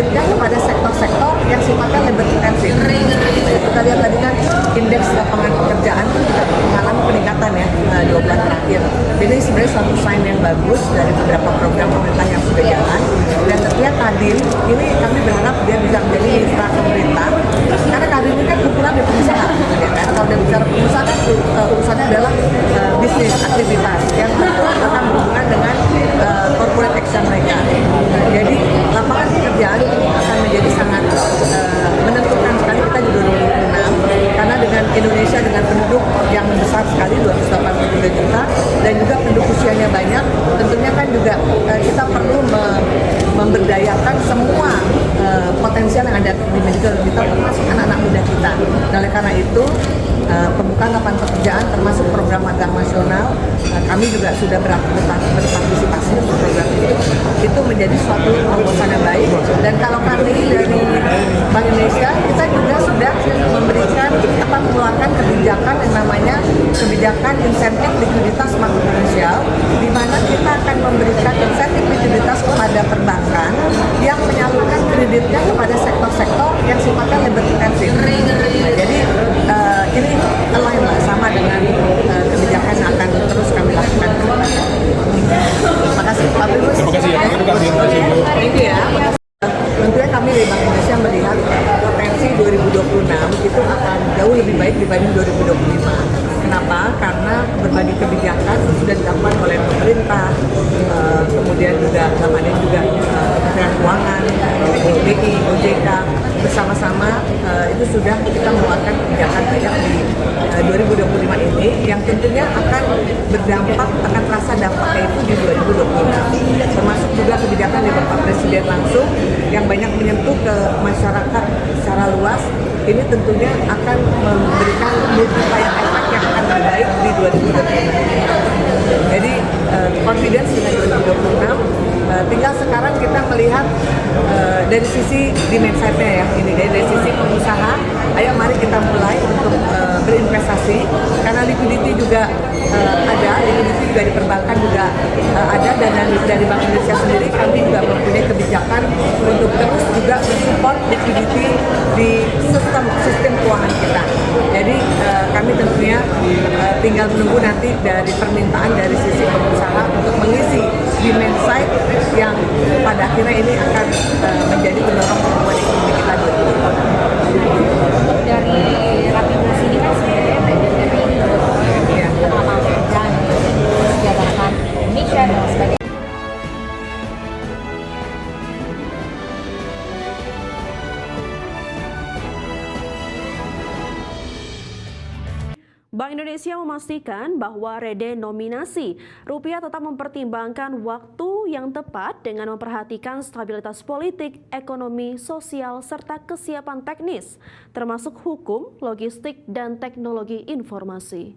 kreditnya kepada sektor-sektor yang sifatnya labor intensif. Kita lihat tadi kan indeks lapangan pekerjaan juga mengalami peningkatan ya 2 bulan terakhir. Jadi sebenarnya suatu sign yang bagus dari beberapa program pemerintah yang sudah jalan. Dan tentunya Kadin ini kami berharap dia bisa menjadi mitra pemerintah karena Kadin ini kan kumpulan dari pengusaha. Ya kan? Kalau dia bicara pengusaha kan urusannya adalah bisnis aktivitas yang akan berhubungan dengan corporate action mereka. Jadi lapangan pekerjaan akan menjadi sangat menentukan sekali kita di 2026 karena dengan Indonesia dengan penduduk yang besar sekali 283 juta dan juga penduduk usianya banyak, tentunya kan juga kita perlu memberdayakan semua potensial yang ada di medical kita termasuk anak-anak muda kita. Nah, oleh karena itu pembukaan lapangan pekerjaan termasuk program magang nasional kami juga sudah berpartisipasi untuk program itu menjadi suatu terobosan yang baik. Dan kalau kami dari Bank Indonesia kita juga sudah memberikan apa mengeluarkan kebijakan yang namanya kebijakan insentif likuiditas makroprudensial di mana kita akan memberikan insentif likuiditas kepada perbankan yang menyalurkan kreditnya kepada sektor-sektor yang sifatnya labor intensif. Jadi ini align lah sama dengan kebijakan yang akan terus kami lakukan. Terima kasih Pak Trubus. Terima kasih ya. Terima kasih. Thank you ya. Tentunya kami dari Bank Indonesia melihat potensi 2026 itu akan jauh lebih baik dibanding 2025. Kenapa? Karena berbagai kebijakan sudah dilakukan oleh pemerintah, kemudian juga namanya juga Kementerian Keuangan, BI, OJK bersama-sama itu sudah kita mengeluarkan kebijakan banyak di 2025 ini yang tentunya akan berdampak, akan terasa dampaknya itu di 2026. Termasuk juga kebijakan dari Bapak Presiden langsung yang banyak menyentuh ke masyarakat secara luas. Ini tentunya akan memberikan multiplier effect yang akan terbaik di 2026. Jadi confidence dengan 2026. Tinggal sekarang kita melihat dari sisi demand side-nya ya, ini dari sisi pengusaha. Ayo mari kita mulai untuk berinvestasi karena liquidity juga ada, liquidity juga di perbankan juga ada dan dari Bank Indonesia sendiri kami juga mempunyai kebijakan untuk terus juga mensupport liquidity di sistem keuangan kita. Jadi kami tentunya tinggal menunggu nanti dari permintaan dari sisi pengusaha untuk mengisi demand side yang pada akhirnya ini akan menjadi pendorong pertumbuhan ekonomi kita 2020. Dari Rapimnas ini kan sebenarnya bagian dari pengalaman pekerjaan mensejahterakan Indonesia dan sebagainya. Bank Indonesia memastikan bahwa redenominasi rupiah tetap mempertimbangkan waktu yang tepat dengan memperhatikan stabilitas politik, ekonomi, sosial, serta kesiapan teknis, termasuk hukum, logistik, dan teknologi informasi.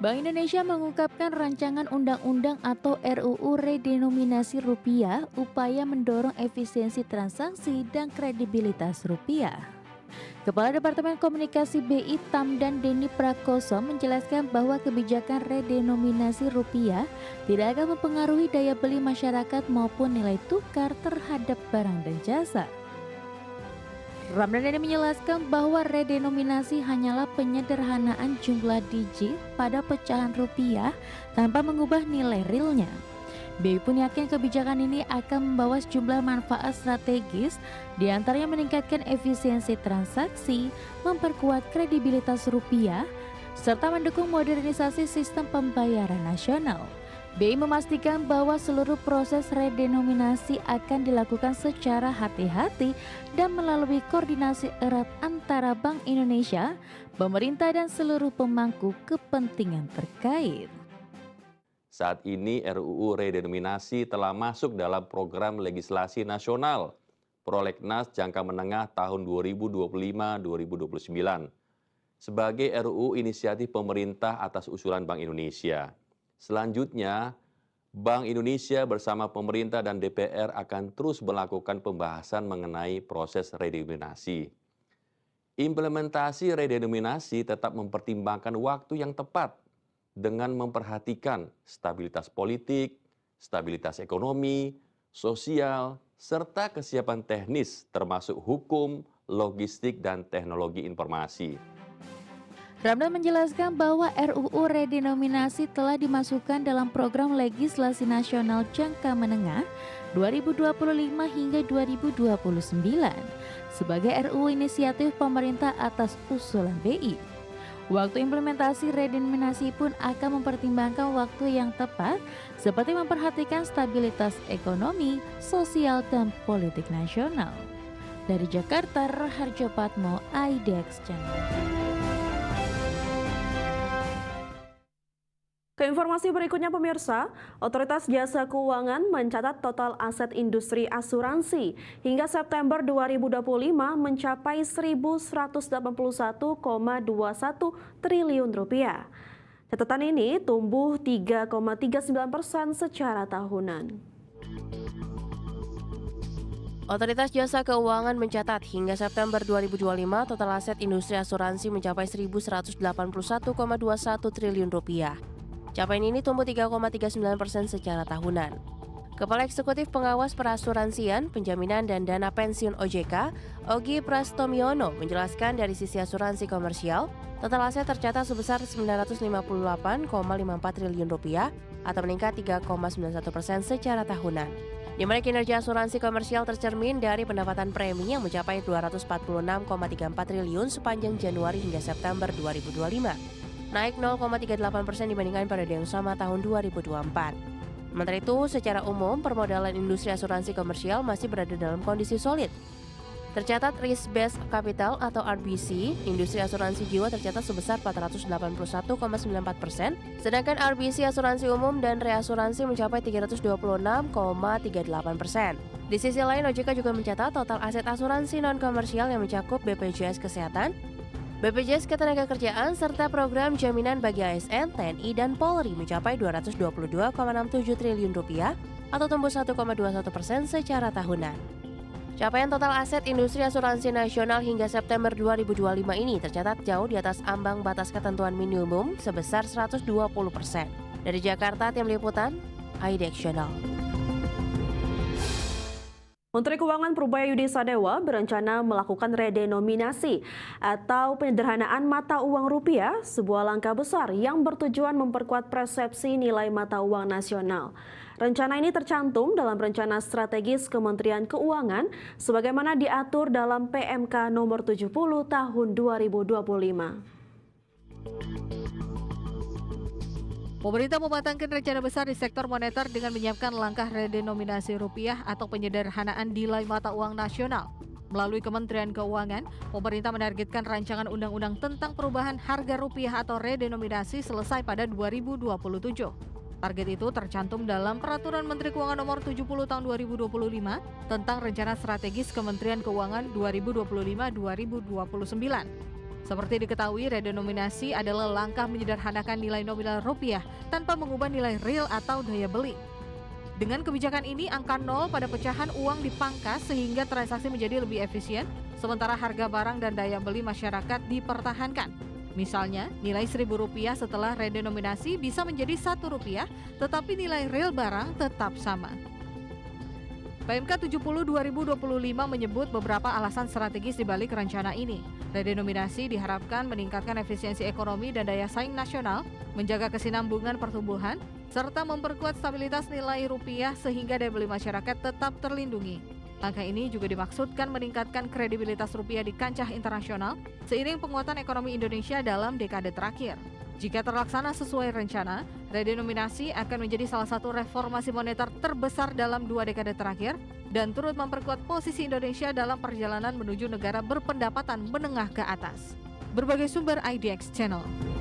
Bank Indonesia mengungkapkan rancangan undang-undang atau RUU redenominasi rupiah upaya mendorong efisiensi transaksi dan kredibilitas rupiah. Kepala Departemen Komunikasi BI Tamdan Denny Prakoso menjelaskan bahwa kebijakan redenominasi rupiah tidak akan mempengaruhi daya beli masyarakat maupun nilai tukar terhadap barang dan jasa. Ramdhani menjelaskan bahwa redenominasi hanyalah penyederhanaan jumlah digit pada pecahan rupiah tanpa mengubah nilai realnya. BI pun yakin kebijakan ini akan membawa sejumlah manfaat strategis, diantaranya meningkatkan efisiensi transaksi, memperkuat kredibilitas rupiah, serta mendukung modernisasi sistem pembayaran nasional. BI memastikan bahwa seluruh proses redenominasi akan dilakukan secara hati-hati dan melalui koordinasi erat antara Bank Indonesia, pemerintah, dan seluruh pemangku kepentingan terkait. Saat ini RUU redenominasi telah masuk dalam program legislasi nasional Prolegnas jangka menengah tahun 2025-2029 sebagai RUU inisiatif pemerintah atas usulan Bank Indonesia. Selanjutnya, Bank Indonesia bersama pemerintah dan DPR akan terus melakukan pembahasan mengenai proses redenominasi. Implementasi redenominasi tetap mempertimbangkan waktu yang tepat dengan memperhatikan stabilitas politik, stabilitas ekonomi, sosial, serta kesiapan teknis termasuk hukum, logistik, dan teknologi informasi. Ramdan menjelaskan bahwa RUU redenominasi telah dimasukkan dalam program legislasi nasional jangka menengah 2025 hingga 2029 sebagai RUU inisiatif pemerintah atas usulan BI. Waktu implementasi redenominasi pun akan mempertimbangkan waktu yang tepat seperti memperhatikan stabilitas ekonomi, sosial, dan politik nasional. Dari Jakarta, Raharjo Patmo, IDX Channel. Ke informasi berikutnya pemirsa, Otoritas Jasa Keuangan mencatat total aset industri asuransi hingga September 2025 mencapai 1.181,21 triliun rupiah. Catatan ini tumbuh 3,39% secara tahunan. Otoritas Jasa Keuangan mencatat hingga September 2025 total aset industri asuransi mencapai 1.181,21 triliun rupiah. Capaian ini tumbuh 3,39% secara tahunan. Kepala Eksekutif Pengawas Perasuransian, Penjaminan dan Dana Pensiun OJK, Ogi Prastomiono menjelaskan dari sisi asuransi komersial, total aset tercatat sebesar 958,54 triliun rupiah atau meningkat 3,91% secara tahunan. Di mana kinerja asuransi komersial tercermin dari pendapatan premi yang mencapai 246,34 triliun sepanjang Januari hingga September 2025. Naik 0,38% dibandingkan periode yang sama tahun 2024. Sementara itu, secara umum, permodalan industri asuransi komersial masih berada dalam kondisi solid. Tercatat risk based capital atau RBC, industri asuransi jiwa tercatat sebesar 481,94%, sedangkan RBC asuransi umum dan reasuransi mencapai 326,38%. Di sisi lain, OJK juga mencatat total aset asuransi non-komersial yang mencakup BPJS Kesehatan, BPJS Ketenagakerjaan, serta program jaminan bagi ASN, TNI, dan Polri mencapai 222,67 triliun rupiah atau tumbuh 1,21% secara tahunan. Capaian total aset industri asuransi nasional hingga September 2025 ini tercatat jauh di atas ambang batas ketentuan minimum sebesar 120%. Dari Jakarta, tim liputan, IDX Channel. Menteri Keuangan Prubaya Sadewa berencana melakukan redenominasi atau penyederhanaan mata uang rupiah, sebuah langkah besar yang bertujuan memperkuat persepsi nilai mata uang nasional. Rencana ini tercantum dalam rencana strategis Kementerian Keuangan sebagaimana diatur dalam PMK nomor 70 tahun 2025. Pemerintah mematangkan rencana besar di sektor moneter dengan menyiapkan langkah redenominasi rupiah atau penyederhanaan nilai mata uang nasional. Melalui Kementerian Keuangan, pemerintah menargetkan rancangan undang-undang tentang perubahan harga rupiah atau redenominasi selesai pada 2027. Target itu tercantum dalam Peraturan Menteri Keuangan Nomor 70 Tahun 2025 tentang Rencana Strategis Kementerian Keuangan 2025-2029. Seperti diketahui, redenominasi adalah langkah menyederhanakan nilai nominal rupiah tanpa mengubah nilai real atau daya beli. Dengan kebijakan ini, angka nol pada pecahan uang dipangkas sehingga transaksi menjadi lebih efisien, sementara harga barang dan daya beli masyarakat dipertahankan. Misalnya, nilai Rp1.000 setelah redenominasi bisa menjadi Rp1, tetapi nilai real barang tetap sama. PMK 70 2025 menyebut beberapa alasan strategis di balik rencana ini. Redenominasi diharapkan meningkatkan efisiensi ekonomi dan daya saing nasional, menjaga kesinambungan pertumbuhan, serta memperkuat stabilitas nilai rupiah sehingga daya beli masyarakat tetap terlindungi. Langkah ini juga dimaksudkan meningkatkan kredibilitas rupiah di kancah internasional seiring penguatan ekonomi Indonesia dalam dekade terakhir. Jika terlaksana sesuai rencana, redenominasi akan menjadi salah satu reformasi moneter terbesar dalam 2 dekade terakhir dan turut memperkuat posisi Indonesia dalam perjalanan menuju negara berpendapatan menengah ke atas. Berbagai sumber IDX Channel.